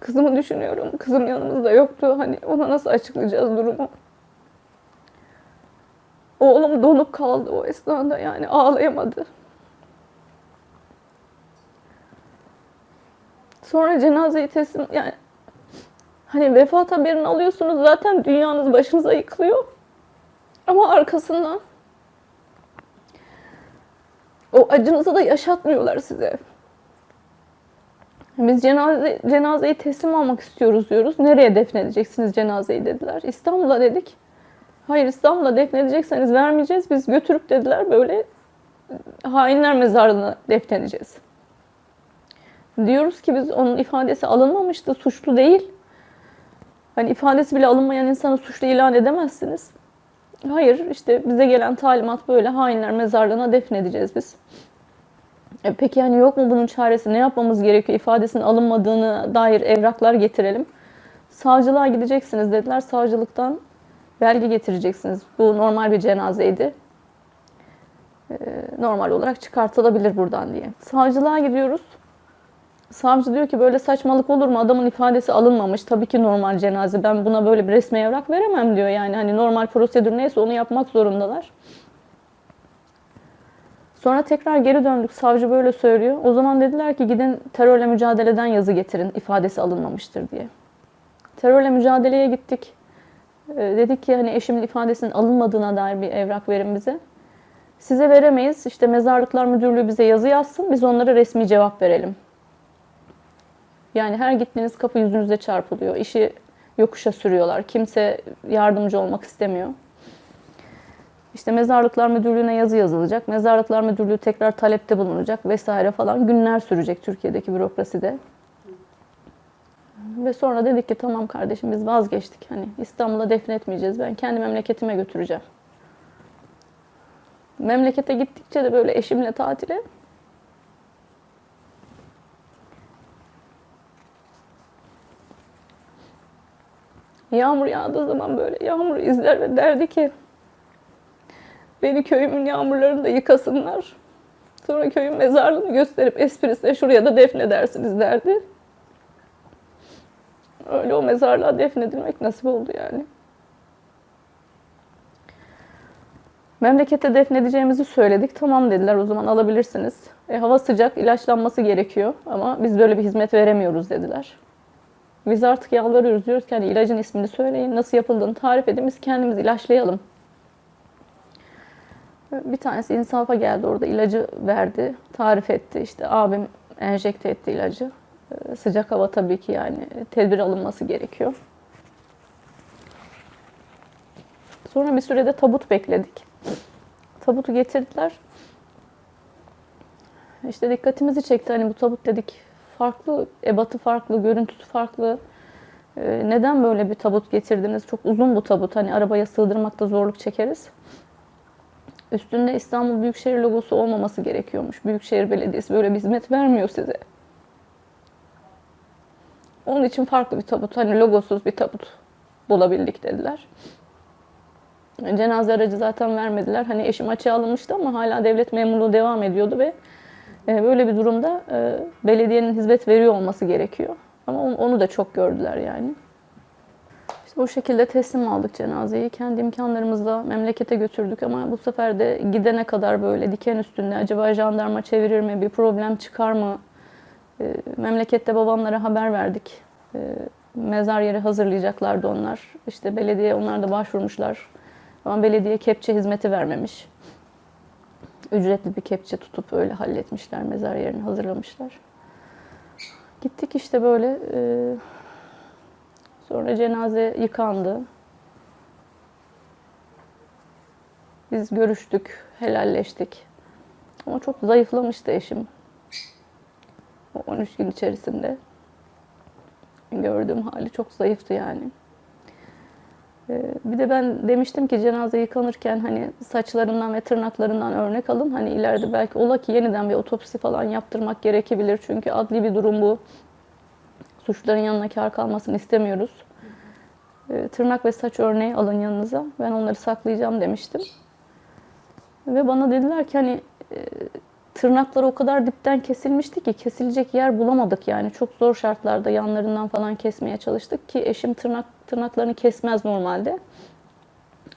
Kızımı düşünüyorum. Kızım yanımızda yoktu. Hani ona nasıl açıklayacağız durumu? Oğlum donup kaldı o esnada, yani ağlayamadı. Sonra cenazeyi teslim, yani hani vefat haberini alıyorsunuz, zaten dünyanız başınıza yıkılıyor. Ama arkasından o acınızı da yaşatmıyorlar size. Biz cenazeyi teslim almak istiyoruz diyoruz. Nereye defnedeceksiniz cenazeyi dediler. İstanbul'a dedik. Hayır, İstanbul'a defnedecekseniz vermeyeceğiz. Biz götürüp dediler böyle hainler mezarlığına defnedeceğiz. Diyoruz ki biz onun ifadesi alınmamıştı, suçlu değil. Hani ifadesi bile alınmayan insanı suçlu ilan edemezsiniz. Hayır, işte bize gelen talimat böyle, hainler mezarlığına defnedeceğiz biz. Peki yani yok mu bunun çaresi? Ne yapmamız gerekiyor? İfadesinin alınmadığına dair evraklar getirelim. Savcılığa gideceksiniz dediler. Savcılıktan belge getireceksiniz. Bu normal bir cenazeydi. Normal olarak çıkartılabilir buradan diye. Savcılığa gidiyoruz. Savcı diyor ki böyle saçmalık olur mu? Adamın ifadesi alınmamış. Tabii ki normal cenaze. Ben buna böyle bir resmi evrak veremem diyor. Yani hani normal prosedür neyse onu yapmak zorundalar. Sonra tekrar geri döndük. Savcı böyle söylüyor. O zaman dediler ki gidin terörle mücadeleden yazı getirin. İfadesi alınmamıştır diye. Terörle mücadeleye gittik. Dedik ki hani eşimin ifadesinin alınmadığına dair bir evrak verin bize. Size veremeyiz. İşte Mezarlıklar Müdürlüğü bize yazı yazsın. Biz onlara resmi cevap verelim. Yani her gittiğiniz kapı yüzünüze çarpılıyor. İşi yokuşa sürüyorlar. Kimse yardımcı olmak istemiyor. İşte Mezarlıklar Müdürlüğü'ne yazı yazılacak. Mezarlıklar Müdürlüğü tekrar talepte bulunacak vesaire falan. Günler sürecek Türkiye'deki bürokraside. Ve sonra dedik ki tamam kardeşim biz vazgeçtik. Hani İstanbul'a defnetmeyeceğiz. Ben kendi memleketime götüreceğim. Memlekete gittikçe de böyle eşimle tatile yağmur yağdığı zaman böyle yağmur izler ve derdi ki beni köyümün yağmurlarında yıkasınlar. Sonra köyün mezarlığını gösterip esprisine şuraya da defnedersiniz derdi. Öyle o mezarlığa defnedilmek nasip oldu yani. Memlekete defnedeceğimizi söyledik. Tamam dediler, o zaman alabilirsiniz. Hava sıcak, ilaçlanması gerekiyor ama biz böyle bir hizmet veremiyoruz dediler. Biz artık yalvarıyoruz, diyoruz ki hani ilacın ismini söyleyin, nasıl yapıldığını tarif edin, biz kendimiz ilaçlayalım. Bir tanesi insafa geldi, orada ilacı verdi, tarif etti. İşte abim enjekte etti ilacı. Sıcak hava tabii ki, yani tedbir alınması gerekiyor. Sonra bir sürede tabut bekledik. Tabutu getirdiler. İşte dikkatimizi çekti. Hani bu tabut dedik farklı, ebatı farklı, görüntüsü farklı. Neden böyle bir tabut getirdiniz? Çok uzun bu tabut. Hani arabaya sığdırmakta zorluk çekeriz. Üstünde İstanbul Büyükşehir logosu olmaması gerekiyormuş. Büyükşehir Belediyesi böyle bir hizmet vermiyor size. Onun için farklı bir tabut, hani logosuz bir tabut bulabildik dediler. Cenaze aracı zaten vermediler. Hani eşim açığa alınmıştı ama hala devlet memurluğu devam ediyordu ve böyle bir durumda belediyenin hizmet veriyor olması gerekiyor. Ama onu da çok gördüler yani. İşte o şekilde teslim aldık cenazeyi. Kendi imkanlarımızla memlekete götürdük ama bu sefer de gidene kadar böyle diken üstünde, acaba jandarma çevirir mi, bir problem çıkar mı? Memlekette babamlara haber verdik. Mezar yeri hazırlayacaklardı onlar. İşte belediye, onlar da başvurmuşlar. Ama belediye kepçe hizmeti vermemiş. Ücretli bir kepçe tutup öyle halletmişler, mezar yerini hazırlamışlar. Gittik işte böyle. Sonra cenaze yıkandı. Biz görüştük, helalleştik. Ama çok zayıflamıştı eşim. O 13 gün içerisinde. Gördüğüm hali çok zayıftı yani. Bir de ben demiştim ki cenaze yıkanırken hani saçlarından ve tırnaklarından örnek alın. Hani ileride belki ola ki yeniden bir otopsi falan yaptırmak gerekebilir. Çünkü adli bir durum bu. Suçların yanına kâr kalmasını istemiyoruz. Tırnak ve saç örneği alın yanınıza. Ben onları saklayacağım demiştim. Ve bana dediler ki hani tırnakları o kadar dipten kesilmişti ki kesilecek yer bulamadık yani. Çok zor şartlarda yanlarından falan kesmeye çalıştık ki eşim tırnaklarını kesmez normalde.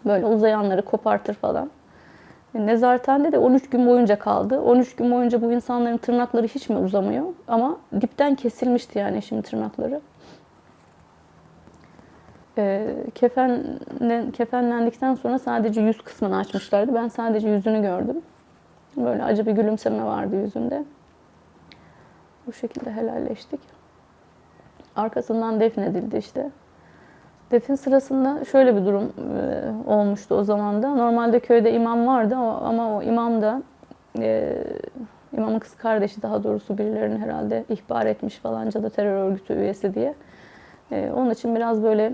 Böyle uzayanları kopartır falan. Nezarethanede de 13 gün boyunca kaldı. 13 gün boyunca bu insanların tırnakları hiç mi uzamıyor? Ama dipten kesilmişti yani eşimin tırnakları. Kefenlendikten sonra sadece yüz kısmını açmışlardı. Ben sadece yüzünü gördüm. Böyle acı bir gülümseme vardı yüzünde. Bu şekilde helalleştik. Arkasından defnedildi işte. Defin sırasında şöyle bir durum olmuştu o zaman da. Normalde köyde imam vardı ama o imam da imamın kız kardeşi daha doğrusu birilerini herhalde ihbar etmiş falanca da terör örgütü üyesi diye. Onun için biraz böyle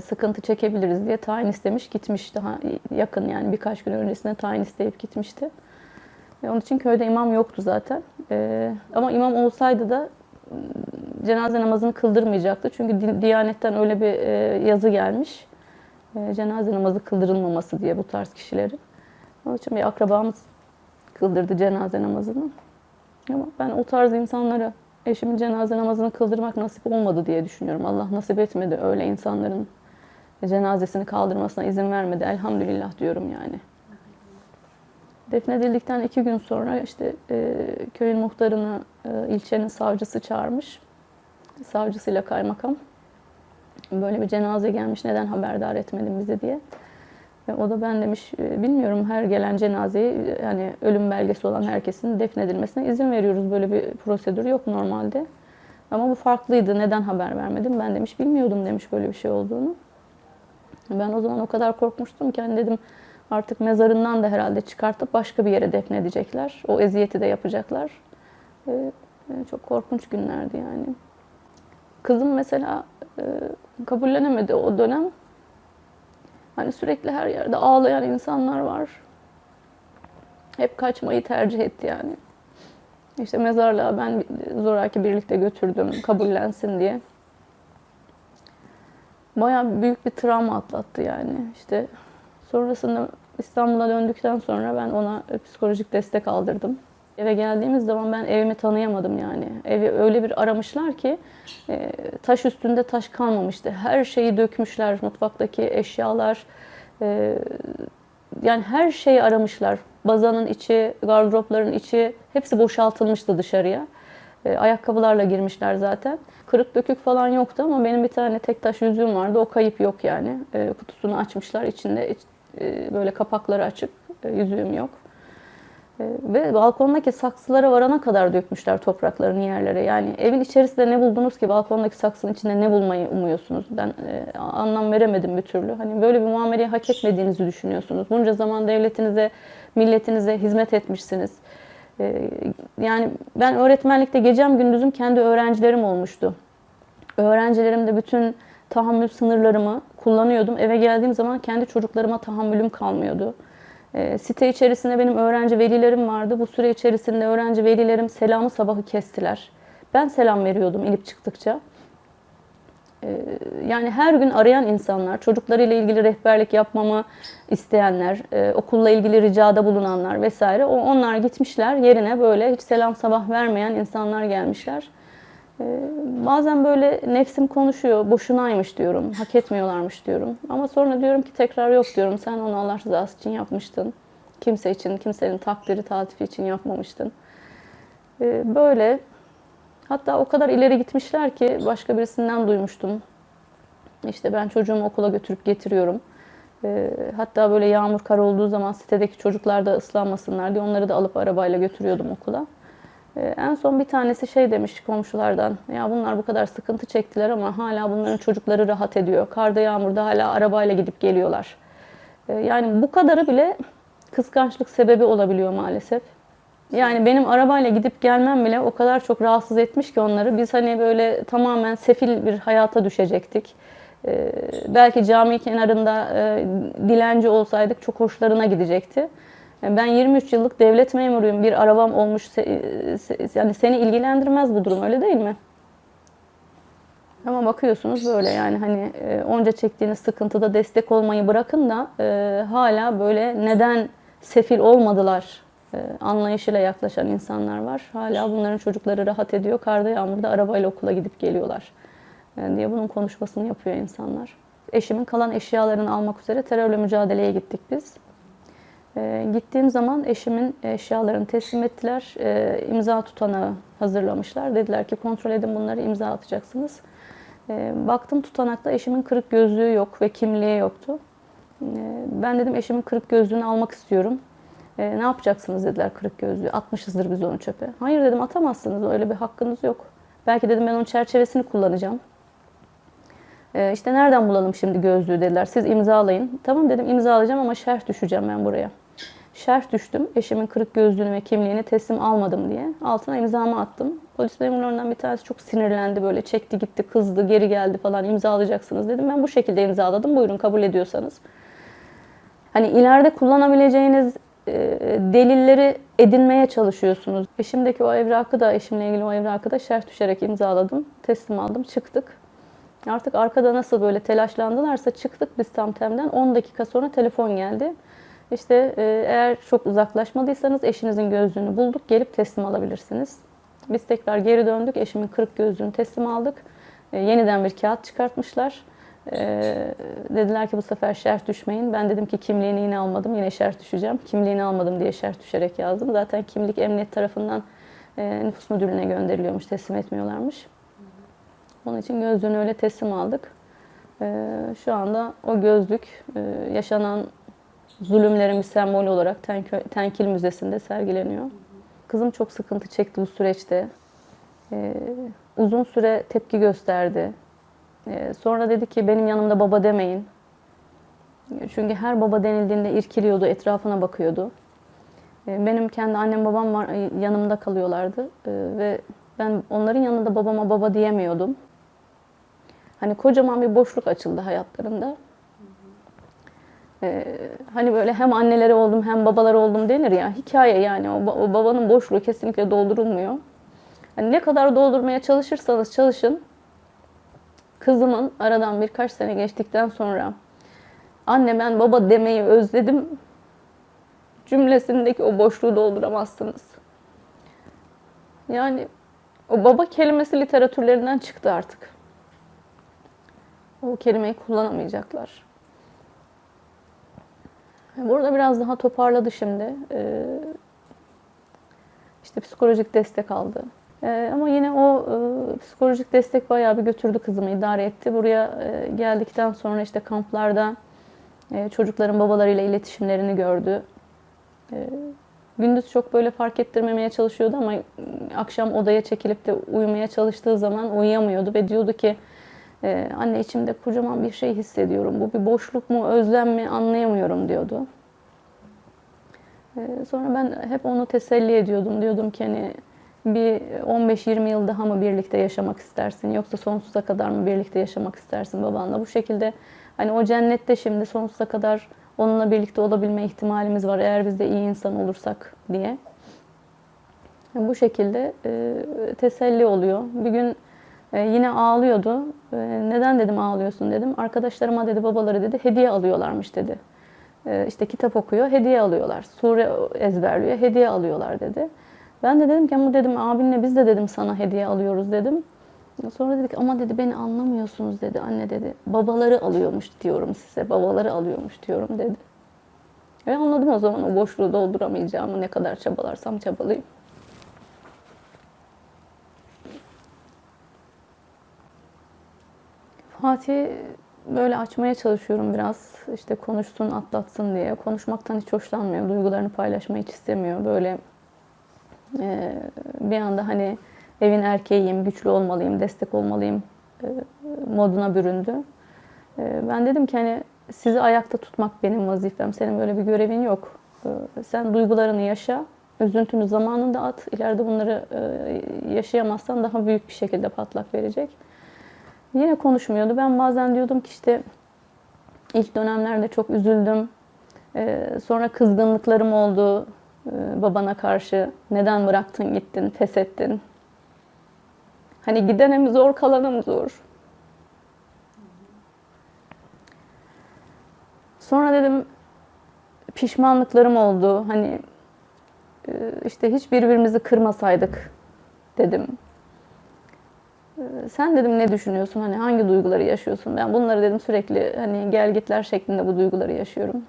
sıkıntı çekebiliriz diye tayin istemiş gitmiş. Daha yakın yani birkaç gün öncesinde tayin isteyip gitmişti. Onun için köyde imam yoktu zaten. Ama imam olsaydı da cenaze namazını kıldırmayacaktı. Çünkü Diyanet'ten öyle bir yazı gelmiş. Cenaze namazı kıldırılmaması diye bu tarz kişilerin. Onun için bir akrabamız kıldırdı cenaze namazını. Ama ben o tarz insanlara eşimin cenaze namazını kıldırmak nasip olmadı diye düşünüyorum. Allah nasip etmedi öyle insanların cenazesini kaldırmasına izin vermedi. Elhamdülillah diyorum yani. Defnedildikten 2 gün sonra işte köyün muhtarını ilçenin savcısı çağırmış. Savcısıyla kaymakam. Böyle bir cenaze gelmiş, neden haberdar etmedin bizi diye. O da ben demiş, bilmiyorum, her gelen cenazeyi yani ölüm belgesi olan herkesin defnedilmesine izin veriyoruz. Böyle bir prosedür yok normalde. Ama bu farklıydı. Neden haber vermedim? Ben demiş bilmiyordum demiş böyle bir şey olduğunu. Ben o zaman o kadar korkmuştum ki hani dedim artık mezarından da herhalde çıkartıp başka bir yere defnedecekler. O eziyeti de yapacaklar. Çok korkunç günlerdi yani. Kızım mesela kabullenemedi o dönem. Hani sürekli her yerde ağlayan insanlar var. Hep kaçmayı tercih etti yani. İşte mezarlığa ben zoraki birlikte götürdüm kabullensin diye. Bayağı büyük bir travma atlattı yani. İşte sonrasında İstanbul'a döndükten sonra ben ona psikolojik destek aldırdım. Eve geldiğimiz zaman ben evimi tanıyamadım yani. Evi öyle bir aramışlar ki taş üstünde taş kalmamıştı. Her şeyi dökmüşler, mutfaktaki eşyalar. Yani her şeyi aramışlar. Bazanın içi, gardıropların içi hepsi boşaltılmıştı dışarıya. Ayakkabılarla girmişler zaten. Kırık dökük falan yoktu ama benim bir tane tek taş yüzüğüm vardı. O kayıp yok yani. Kutusunu açmışlar. İçinde böyle kapakları açık. Yüzüğüm yok. Ve balkondaki saksılara varana kadar dökmüşler topraklarını yerlere. Yani evin içerisinde ne buldunuz ki balkondaki saksının içinde ne bulmayı umuyorsunuz? Ben anlam veremedim bir türlü. Hani böyle bir muameleyi hak etmediğinizi düşünüyorsunuz. Bunca zaman devletinize, milletinize hizmet etmişsiniz. Yani ben öğretmenlikte gecem gündüzüm kendi öğrencilerim olmuştu. Öğrencilerimde bütün tahammül sınırlarımı kullanıyordum. Eve geldiğim zaman kendi çocuklarıma tahammülüm kalmıyordu. Site içerisinde benim öğrenci velilerim vardı. Bu süre içerisinde öğrenci velilerim selamı sabahı kestiler. Ben selam veriyordum inip çıktıkça. Yani her gün arayan insanlar, çocuklarıyla ilgili rehberlik yapmamı isteyenler, okulla ilgili ricada bulunanlar vesaire. Onlar gitmişler, yerine böyle hiç selam sabah vermeyen insanlar gelmişler. Bazen böyle nefsim konuşuyor, boşunaymış diyorum, hak etmiyorlarmış diyorum. Ama sonra diyorum ki tekrar yok diyorum, sen onu Allah rızası için yapmıştın. Kimse için, kimsenin takdiri, tatifi için yapmamıştın. Böyle, hatta o kadar ileri gitmişler ki başka birisinden duymuştum. İşte ben çocuğumu okula götürüp getiriyorum. Hatta böyle yağmur kar olduğu zaman sitedeki çocuklar da ıslanmasınlar diye onları da alıp arabayla götürüyordum okula. En son bir tanesi şey demiş komşulardan, ya bunlar bu kadar sıkıntı çektiler ama hala bunların çocukları rahat ediyor. Karda yağmurda hala arabayla gidip geliyorlar. Yani bu kadarı bile kıskançlık sebebi olabiliyor maalesef. Yani benim arabayla gidip gelmem bile o kadar çok rahatsız etmiş ki onları. Biz hani böyle tamamen sefil bir hayata düşecektik. Belki cami kenarında dilenci olsaydık çok hoşlarına gidecekti. Ben 23 yıllık devlet memuruyum. Bir arabam olmuş. Yani seni ilgilendirmez bu durum, öyle değil mi? Ama bakıyorsunuz böyle yani hani onca çektiğiniz sıkıntıda destek olmayı bırakın da hala böyle neden sefil olmadılar anlayışıyla yaklaşan insanlar var. Hala bunların çocukları rahat ediyor. Karda yağmurda arabayla okula gidip geliyorlar diye bunun konuşmasını yapıyor insanlar. Eşimin kalan eşyalarını almak üzere terörle mücadeleye gittik biz. Gittiğim zaman eşimin eşyalarını teslim ettiler. İmza tutanağı hazırlamışlar. Dediler ki kontrol edin, bunları imza atacaksınız. Baktım tutanakta eşimin kırık gözlüğü yok ve kimliği yoktu. Ben dedim eşimin kırık gözlüğünü almak istiyorum. Ne yapacaksınız dediler kırık gözlüğü. Atmışızdır biz onu çöpe. Hayır dedim, atamazsınız, öyle bir hakkınız yok. Belki dedim ben onun çerçevesini kullanacağım. İşte nereden bulalım şimdi gözlüğü dediler. Siz imzalayın. Tamam dedim, imzalayacağım ama şerh düşeceğim ben buraya. Şerh düştüm. Eşimin kırık gözlüğünü ve kimliğini teslim almadım diye. Altına imzamı attım. Polis memurlarından bir tanesi çok sinirlendi, böyle çekti gitti, kızdı, geri geldi falan, imzalayacaksınız dedim. Ben bu şekilde imzaladım. Buyurun kabul ediyorsanız. Hani ileride kullanabileceğiniz delilleri edinmeye çalışıyorsunuz. Eşimdeki o evrakı da, eşimle ilgili o evrakı da şerh düşerek imzaladım. Teslim aldım, çıktık. Artık arkada nasıl böyle telaşlandılarsa çıktık biz tam temden. 10 dakika sonra telefon geldi. İşte eğer çok uzaklaşmadıysanız eşinizin gözlüğünü bulduk, gelip teslim alabilirsiniz. Biz tekrar geri döndük, eşimin kırık gözlüğünü teslim aldık. Yeniden bir kağıt çıkartmışlar. Dediler ki bu sefer şerh düşmeyin. Ben dedim ki kimliğini yine almadım, yine şerh düşeceğim. Kimliğini almadım diye şerh düşerek yazdım. Zaten kimlik emniyet tarafından nüfus müdürlüğüne gönderiliyormuş, teslim etmiyorlarmış. Onun için gözlüğünü öyle teslim aldık. Şu anda o gözlük yaşanan zulümlerin bir sembolü olarak Tenkil Müzesi'nde sergileniyor. Kızım çok sıkıntı çekti bu süreçte. Uzun süre tepki gösterdi. Sonra dedi ki benim yanımda baba demeyin. Çünkü her baba denildiğinde irkiliyordu, etrafına bakıyordu. Benim kendi annem babam var, yanımda kalıyorlardı. Ve ben onların yanında babama baba diyemiyordum. Hani kocaman bir boşluk açıldı hayatlarında. Hani böyle hem anneleri oldum hem babaları oldum denir ya, hikaye yani o babanın boşluğu kesinlikle doldurulmuyor. Hani ne kadar doldurmaya çalışırsanız çalışın, kızımın aradan birkaç sene geçtikten sonra anne ben baba demeyi özledim cümlesindeki o boşluğu dolduramazsınız. Yani o baba kelimesi literatürlerinden çıktı artık. O kelimeyi kullanamayacaklar. Burada biraz daha toparladı şimdi. İşte psikolojik destek aldı. Ama yine o psikolojik destek bayağı bir götürdü kızımı, idare etti. Buraya geldikten sonra işte kamplarda çocukların babalarıyla iletişimlerini gördü. Gündüz çok böyle fark ettirmemeye çalışıyordu ama akşam odaya çekilip de uyumaya çalıştığı zaman uyuyamıyordu ve diyordu ki anne içimde kocaman bir şey hissediyorum. Bu bir boşluk mu, özlem mi anlayamıyorum diyordu. Sonra ben hep onu teselli ediyordum. Diyordum ki hani bir 15-20 yıl daha mı birlikte yaşamak istersin yoksa sonsuza kadar mı birlikte yaşamak istersin babanla? Bu şekilde hani o cennette şimdi sonsuza kadar onunla birlikte olabilme ihtimalimiz var eğer biz de iyi insan olursak diye. Bu şekilde teselli oluyor. Bir gün yine ağlıyordu. Neden dedim ağlıyorsun dedim. Arkadaşlarıma dedi babaları dedi hediye alıyorlarmış dedi. İşte kitap okuyor, hediye alıyorlar. Sure ezberliyor, hediye alıyorlar dedi. Ben de dedim ki ama dedim abinle biz de dedim sana hediye alıyoruz dedim. Sonra dedik ama dedi beni anlamıyorsunuz dedi. Anne dedi babaları alıyormuş diyorum size, babaları alıyormuş diyorum dedi. Ve anladım o zaman o boşluğu dolduramayacağımı, ne kadar çabalarsam çabalayayım. Fatih böyle açmaya çalışıyorum biraz. İşte konuşsun, atlatsın diye. Konuşmaktan hiç hoşlanmıyor. Duygularını paylaşmayı hiç istemiyor. Böyle bir anda hani evin erkeğiyim, güçlü olmalıyım, destek olmalıyım moduna büründü. Ben dedim ki hani sizi ayakta tutmak benim vazifem. Senin böyle bir görevin yok. Sen duygularını yaşa. Üzüntünü zamanında at. İleride bunları yaşayamazsan daha büyük bir şekilde patlak verecek. Yine konuşmuyordu. Ben bazen diyordum ki işte ilk dönemlerde çok üzüldüm. Sonra kızgınlıklarım oldu babana karşı. Neden bıraktın gittin, pes ettin? Hani gidene mi zor, kalana mı zor? Sonra dedim pişmanlıklarım oldu. Hani işte hiç birbirimizi kırmasaydık dedim. Sen dedim ne düşünüyorsun? Hani hangi duyguları yaşıyorsun? Ben bunları dedim sürekli hani gelgitler şeklinde bu duyguları yaşıyorum.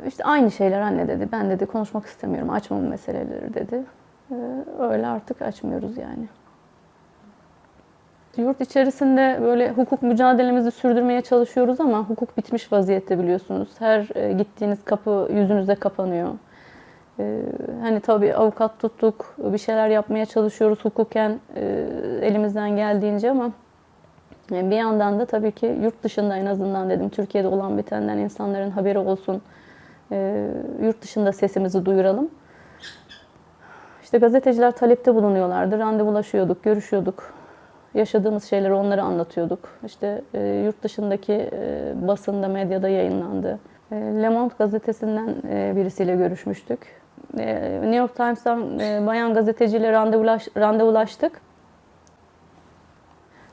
İşte aynı şeyler anne dedi. Ben dedi konuşmak istemiyorum. Açma bu meseleleri dedi. Öyle artık açmıyoruz yani. Yurt içerisinde böyle hukuk mücadelemizi sürdürmeye çalışıyoruz ama hukuk bitmiş vaziyette biliyorsunuz. Her gittiğiniz kapı yüzünüze kapanıyor. Hani tabii avukat tuttuk, bir şeyler yapmaya çalışıyoruz hukuken elimizden geldiğince ama bir yandan da tabii ki yurt dışında en azından dedim Türkiye'de olan bitenden insanların haberi olsun. Yurt dışında sesimizi duyuralım. İşte gazeteciler talepte bulunuyorlardı. Randevulaşıyorduk, görüşüyorduk. Yaşadığımız şeyleri onlara anlatıyorduk. İşte yurt dışındaki basında, medyada yayınlandı. Le Monde gazetesinden birisiyle görüşmüştük. New York Times'tan bayan gazeteciyle randevulaştık.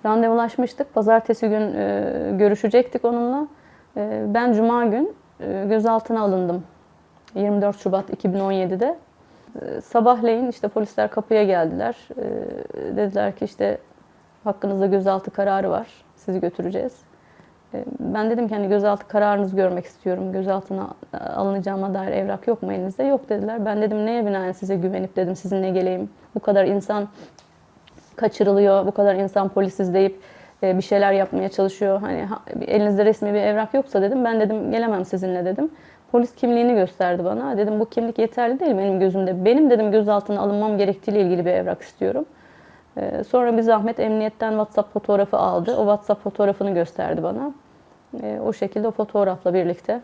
Randevulaşmıştık. Pazartesi gün görüşecektik onunla. Ben Cuma gün gözaltına alındım. 24 Şubat 2017'de. Sabahleyin işte polisler kapıya geldiler. Dediler ki işte hakkınızda gözaltı kararı var. Sizi götüreceğiz. Ben dedim ki hani gözaltı kararınızı görmek istiyorum. Gözaltına alınacağıma dair evrak yok mu elinizde? Yok dediler. Ben dedim neye binaen size güvenip dedim sizinle geleyim. Bu kadar insan kaçırılıyor. Bu kadar insan polis izleyip bir şeyler yapmaya çalışıyor. Hani elinizde resmi bir evrak yoksa dedim ben dedim gelemem sizinle dedim. Polis kimliğini gösterdi bana. Dedim bu kimlik yeterli değil benim gözümde. Benim dedim gözaltına alınmam gerektiğiyle ilgili bir evrak istiyorum. Sonra bir zahmet emniyetten WhatsApp fotoğrafı aldı. O WhatsApp fotoğrafını gösterdi bana. O şekilde o fotoğrafla birlikte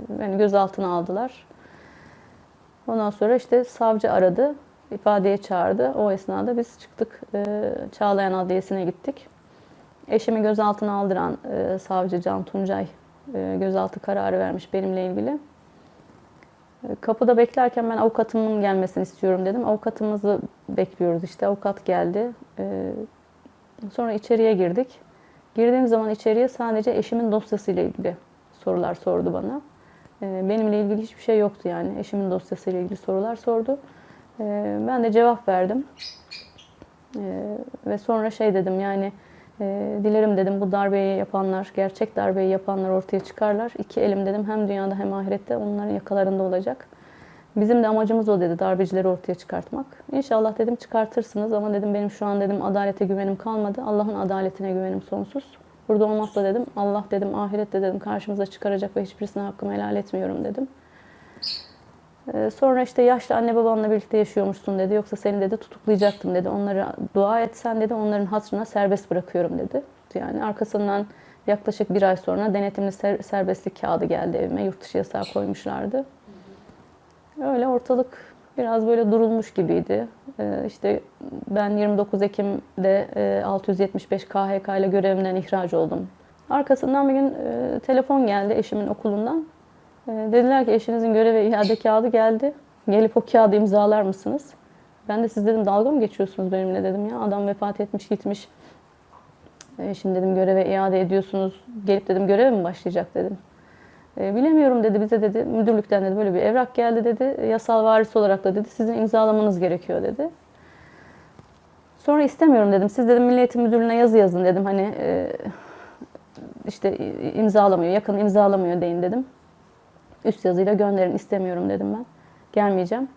beni gözaltına aldılar. Ondan sonra işte savcı aradı, ifadeye çağırdı. O esnada biz çıktık, Çağlayan Adliyesi'ne gittik. Eşimi gözaltına aldıran savcı Can Tuncay gözaltı kararı vermiş benimle ilgili. Kapıda beklerken ben avukatımın gelmesini istiyorum dedim. Avukatımızı bekliyoruz işte. Avukat geldi. Sonra içeriye girdik. Girdiğim zaman içeriye sadece eşimin dosyasıyla ilgili sorular sordu bana. Benimle ilgili hiçbir şey yoktu yani. Eşimin dosyasıyla ilgili sorular sordu. Ben de cevap verdim. Ve sonra şey dedim yani dilerim dedim bu darbeyi yapanlar, gerçek darbeyi yapanlar ortaya çıkarlar. İki elim dedim hem dünyada hem ahirette onların yakalarında olacak. Bizim de amacımız o dedi darbecileri ortaya çıkartmak. İnşallah dedim çıkartırsınız ama dedim benim şu an dedim adalete güvenim kalmadı. Allah'ın adaletine güvenim sonsuz. Burada olmazsa dedim Allah dedim ahirette dedim karşımıza çıkaracak ve hiçbirisine hakkımı helal etmiyorum dedim. Sonra işte yaşlı anne babanla birlikte yaşıyormuşsun dedi. Yoksa seni dedi tutuklayacaktım dedi. Onlara dua etsen dedi onların hatırına serbest bırakıyorum dedi. Yani arkasından yaklaşık bir ay sonra denetimli serbestlik kağıdı geldi evime. Yurt dışı yasağı koymuşlardı. Öyle ortalık biraz böyle durulmuş gibiydi. İşte ben 29 Ekim'de 675 KHK ile görevimden ihraç oldum. Arkasından bir gün telefon geldi eşimin okulundan. Dediler ki eşinizin göreve iade kağıdı geldi. Gelip o kağıdı imzalar mısınız? Ben de siz dedim dalga mı geçiyorsunuz benimle dedim ya. Adam vefat etmiş gitmiş. Şimdi dedim göreve iade ediyorsunuz. Gelip dedim göreve mi başlayacak dedim. Bilemiyorum dedi bize dedi müdürlükten dedi böyle bir evrak geldi dedi. Yasal varis olarak da dedi sizin imzalamanız gerekiyor dedi. Sonra istemiyorum dedim. Siz dedim Milli Eğitim Müdürlüğü'ne yazı yazın dedim. Hani işte imzalamıyor, yakın imzalamıyor deyin dedim. Üst yazıyla gönderin istemiyorum dedim ben. Gelmeyeceğim.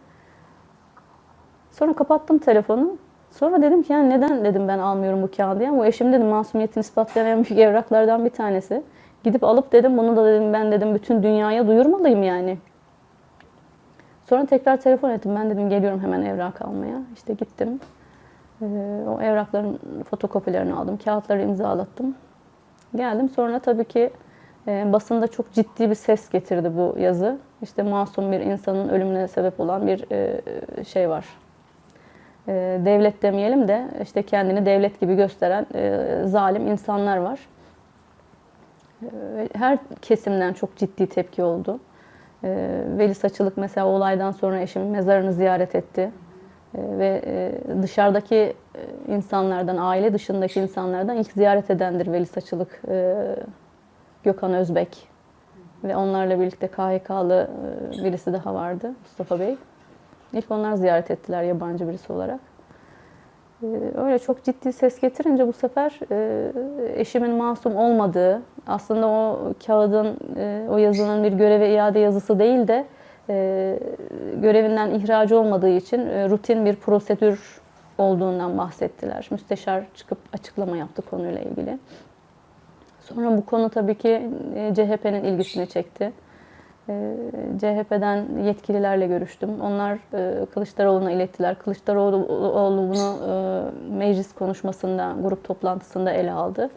Sonra kapattım telefonu. Sonra dedim ki yani neden dedim ben almıyorum bu kağıdı ya. Bu eşim dedim masumiyetini ispatlayan en büyük evraklardan bir tanesi. Gidip alıp dedim bunu da dedim ben dedim bütün dünyaya duyurmalıyım yani. Sonra tekrar telefon ettim. Ben dedim geliyorum hemen evrak almaya. İşte gittim. O evrakların fotokopilerini aldım. Kağıtları imzalattım. Geldim. Sonra tabii ki basında çok ciddi bir ses getirdi bu yazı. İşte masum bir insanın ölümüne sebep olan bir şey var. Devlet demeyelim de işte kendini devlet gibi gösteren zalim insanlar var. Her kesimden çok ciddi tepki oldu. Veli Saçılık mesela olaydan sonra eşimin mezarını ziyaret etti. Ve dışarıdaki insanlardan, aile dışındaki insanlardan ilk ziyaret edendir Veli Saçılık, Gökhan Özbek. ve onlarla birlikte KHK'lı birisi daha vardı, Mustafa Bey. İlk onlar ziyaret ettiler yabancı birisi olarak. Öyle çok ciddi ses getirince bu sefer eşimin masum olmadığı, aslında o kağıdın, o yazının bir göreve iade yazısı değil de görevinden ihracı olmadığı için rutin bir prosedür olduğundan bahsettiler. Müsteşar çıkıp açıklama yaptı konuyla ilgili. Sonra bu konu tabii ki CHP'nin ilgisini çekti. CHP'den yetkililerle görüştüm. Onlar Kılıçdaroğlu'na ilettiler. Kılıçdaroğlu bunu meclis konuşmasında, grup toplantısında ele aldı.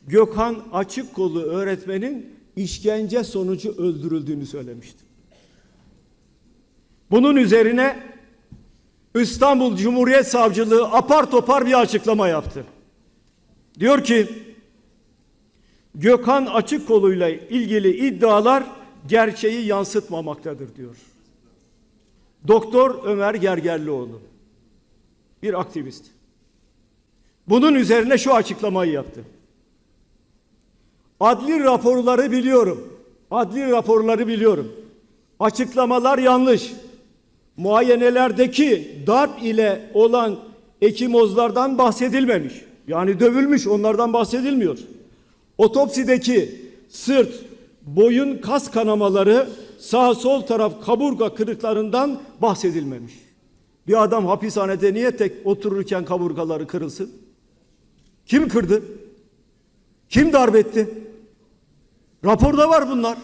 Gökhan Açıkkolu öğretmenin işkence sonucu öldürüldüğünü söylemişti. Bunun üzerine İstanbul Cumhuriyet Savcılığı apar topar bir açıklama yaptı. Diyor ki, Gökhan Açıkkolu'yla ilgili iddialar gerçeği yansıtmamaktadır diyor. Doktor Ömer Gergerlioğlu, bir aktivist. Bunun üzerine şu açıklamayı yaptı. Adli raporları biliyorum. Adli raporları biliyorum. Açıklamalar yanlış. Muayenelerdeki darp ile olan ekimozlardan bahsedilmemiş. Yani dövülmüş, onlardan bahsedilmiyor. Otopsideki sırt, boyun kas kanamaları, sağ sol taraf kaburga kırıklarından bahsedilmemiş. Bir adam hapishanede niye tek otururken kaburgaları kırılsın? Kim kırdı? Kim darp etti? Raporda var bunlar.